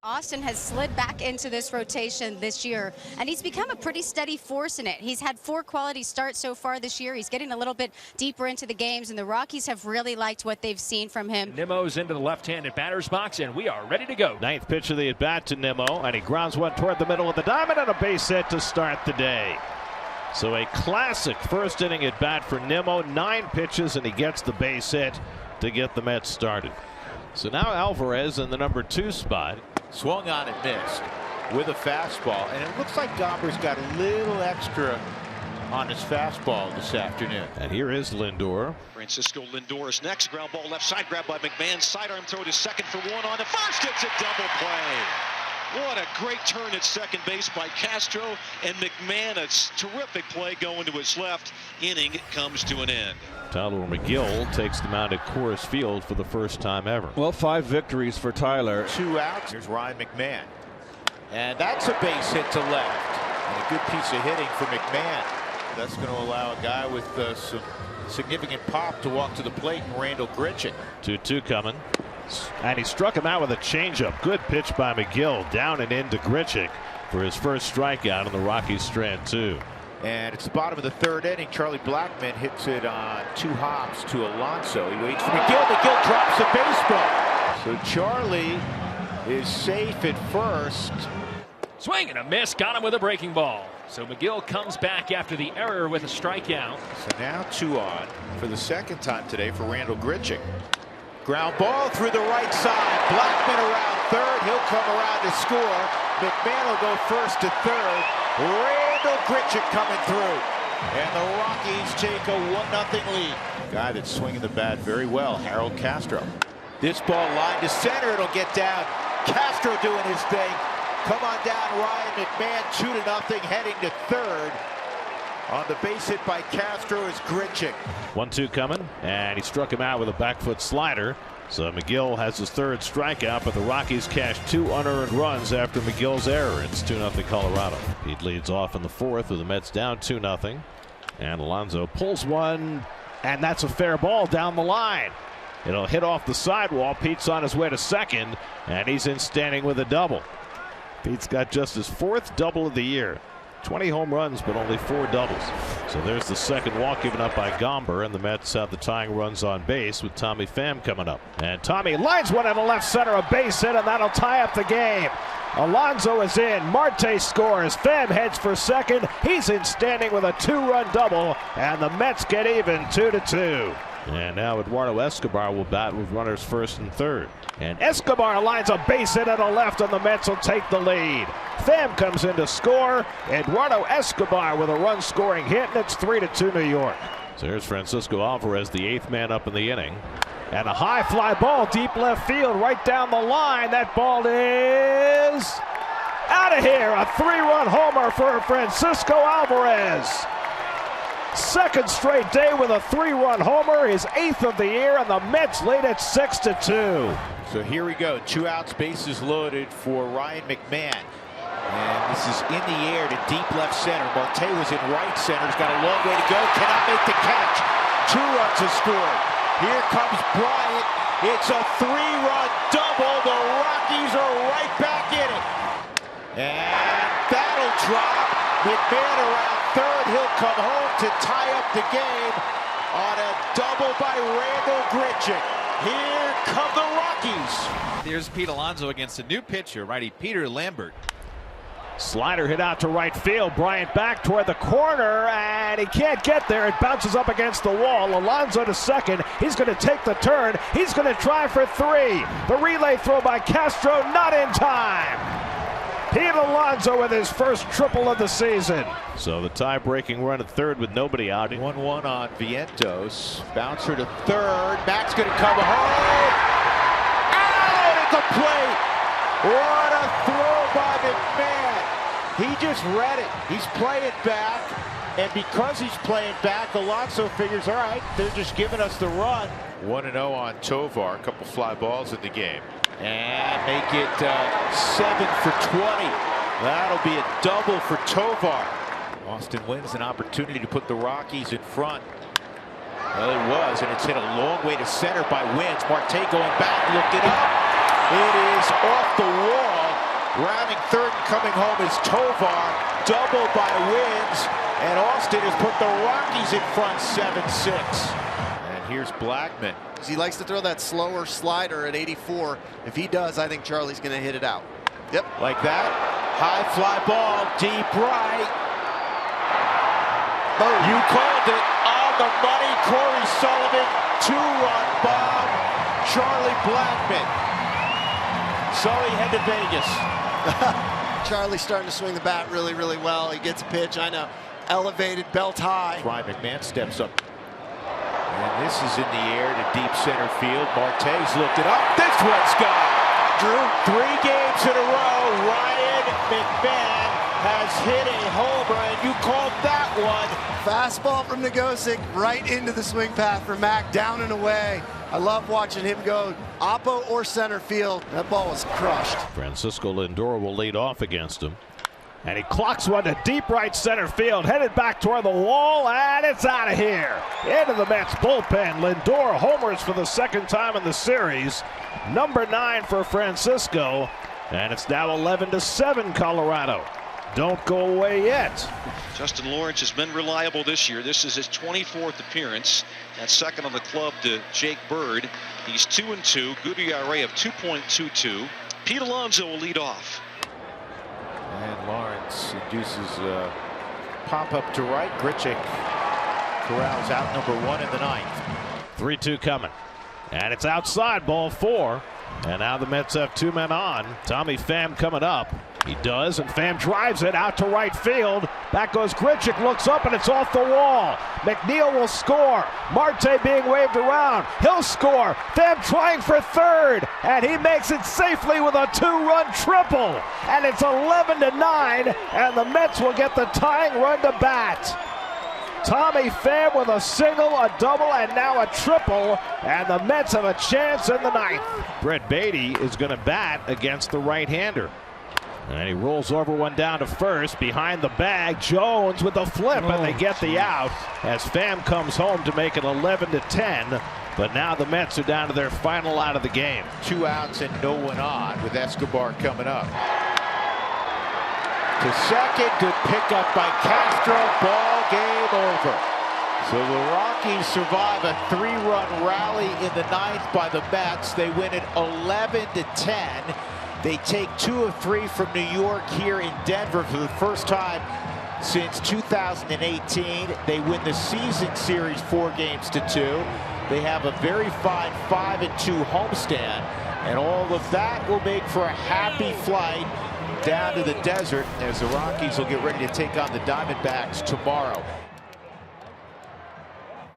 Austin has slid back into this rotation this year, and he's become a pretty steady force in it. He's had 4 quality starts so far this year. He's getting a little bit deeper into the games, and the Rockies have really liked what they've seen from him. Nimmo's into the left-handed batter's box, and we are ready to go. Ninth pitch of the at-bat to Nimmo, and he grounds one toward the middle of the diamond and a base hit to start the day. So a classic first inning at-bat for Nimmo. 9 pitches, and he gets the base hit to get the Mets started. So now Alvarez in the number 2 spot. Swung on and missed with a fastball, and it looks like Gomber's got a little extra on his fastball this afternoon. And here is Lindor. Francisco Lindor is next. Ground ball left side, grabbed by McMahon. Sidearm throw to second for 1 on the first. It's a double play. What a great turn at second base by Castro, and McMahon, a terrific play going to his left. Inning comes to an end. Tyler McGill takes the mound at Coors Field for the first time ever. Well, 5 victories for Tyler. 2 outs. Here's Ryan McMahon, and that's a base hit to left, and a good piece of hitting for McMahon. That's going to allow a guy with some significant pop to walk to the plate, and Randall Grichuk. 2-2 coming, and he struck him out with a changeup. Good pitch by McGill, down and into Grichuk for his first strikeout in the Rockies strand 2. And it's the bottom of the 3rd inning. Charlie Blackmon hits it on 2 hops to Alonso. He waits for McGill. McGill drops the baseball. So Charlie is safe at first. Swing and a miss. Got him with a breaking ball. So McGill comes back after the error with a strikeout. So now 2 on for the 2nd time today for Randall Grichuk. Ground ball through the right side. Blackmon around 3rd. He'll come around to score. McMahon will go first to 3rd. Randall Grichuk coming through. And the Rockies take a 1-0 lead. Guy that's swinging the bat very well, Harold Castro. This ball line to center. It'll get down. Castro doing his thing. Come on down, Ryan McMahon. 2-0, heading to 3rd. On the base hit by Castro is Grichuk. 1-2 coming, and he struck him out with a back foot slider. So McGill has his 3rd strikeout, but the Rockies cash 2 unearned runs after McGill's error. It's 2-0 Colorado. Pete leads off in the 4th with the Mets down 2-0. And Alonso pulls one, and that's a fair ball down the line. It'll hit off the sidewall. Pete's on his way to second, and he's in standing with a double. Pete's got just his 4th double of the year. 20 home runs, but only 4 doubles. So there's the 2nd walk given up by Gomber, and the Mets have the tying runs on base with Tommy Pham coming up. And Tommy lines one in the left center, a base hit, and that'll tie up the game. Alonso is in. Marte scores. Pham heads for 2nd. He's in standing with a 2-run double, and the Mets get even 2-2. And now Eduardo Escobar will bat with runners 1st and 3rd. And Escobar lines a base hit on the left, and the Mets will take the lead. Pham comes in to score. Eduardo Escobar with a run-scoring hit, and it's 3-2 New York. So here's Francisco Alvarez, the 8th man up in the inning. And a high fly ball deep left field right down the line. That ball is out of here. A 3-run homer for Francisco Alvarez. 2nd straight day with a 3-run homer, his 8th of the year, and the Mets lead at 6-2. So here we go. 2 outs, bases loaded for Ryan McMahon. And this is in the air to deep left center. Marte was in right center. He's got a long way to go. Cannot make the catch. 2 runs are scored. Here comes Bryant. It's a 3-run double. The Rockies are right back in it. And that'll drop. McMahon around 3rd. He'll come home to tie up the game on a double by Randall Grichuk. Here come the Rockies. There's Pete Alonso against a new pitcher, righty Peter Lambert. Slider hit out to right field. Bryant back toward the corner, and he can't get there. It bounces up against the wall. Alonso to 2nd. He's going to take the turn. He's going to try for 3. The relay throw by Castro, not in time. Pete Alonso with his first triple of the season. So the tie-breaking run at 3rd with nobody out. 1-1 on Vientos. Bouncer to 3rd. Matt's going to come home. Out at the plate. What a throw by McMahon. He just read it. He's playing back. And because he's playing back, Alonso figures, all right, they're just giving us the run. 1-0 on Tovar. A couple fly balls in the game. And make it 7 for 20. That'll be a double for Tovar. Austin wins an opportunity to put the Rockies in front. Well, it was, and it's hit a long way to center by Wins. Marte going back, looked it up. It is off the wall. Rounding third and coming home is Tovar, doubled by Wins, and Austin has put the Rockies in front 7-6. And here's Blackman. He likes to throw that slower slider at 84. If he does, I think Charlie's going to hit it out. Yep. Like that. High fly ball, deep right. Boom. You called it on the money. Corey Sullivan, 2-run bomb. Charlie Blackman. Sully head to Vegas. Charlie's starting to swing the bat really, really well. He gets a pitch, I know, elevated, belt high. Ryan McMahon steps up. And this is in the air to deep center field. Marte's looked it up. This one's gone. Drew, 3 games in a row. Ryan McMahon has hit a homer, and you called that one. Fastball from Nagosic right into the swing path for Mac, down and away. I love watching him go oppo or center field. That ball was crushed. Francisco Lindor will lead off against him. And he clocks one to deep right center field, headed back toward the wall, and it's out of here. Into the Mets bullpen. Lindor homers for the second time in the series. Number 9 for Francisco, and it's now 11-7 Colorado. Don't go away yet. Justin Lawrence has been reliable this year. This is his 24th appearance. That's second on the club to Jake Bird. He's 2-2. Good ERA of 2.22. Pete Alonso will lead off. And Lawrence induces a pop-up to right. Grichuk corrals out number 1 in the 9th. 3-2 coming. And it's outside, ball 4. And now the Mets have 2 men on. Tommy Pham coming up. He does, and Pham drives it out to right field. Back goes Grichuk, looks up, and it's off the wall. McNeil will score. Marte being waved around. He'll score. Pham trying for third, and he makes it safely with a 2-run triple. And it's 11-9, and the Mets will get the tying run to bat. Tommy Pham with a single, a double, and now a triple, and the Mets have a chance in the 9th. Brett Beatty is going to bat against the right-hander. And he rolls over one down to first. Behind the bag, Jones with the flip, and they get the out as Pham comes home to make it 11-10. But now the Mets are down to their final out of the game. 2 outs and no one on with Escobar coming up. To second, good pickup by Castro. Ball game over. So the Rockies survive a 3-run rally in the 9th by the Mets. They win it 11-10. They take 2 of 3 from New York here in Denver for the first time since 2018. They win the season series 4-2. They have a very fine 5-2 homestand, and all of that will make for a happy flight down to the desert as the Rockies will get ready to take on the Diamondbacks tomorrow.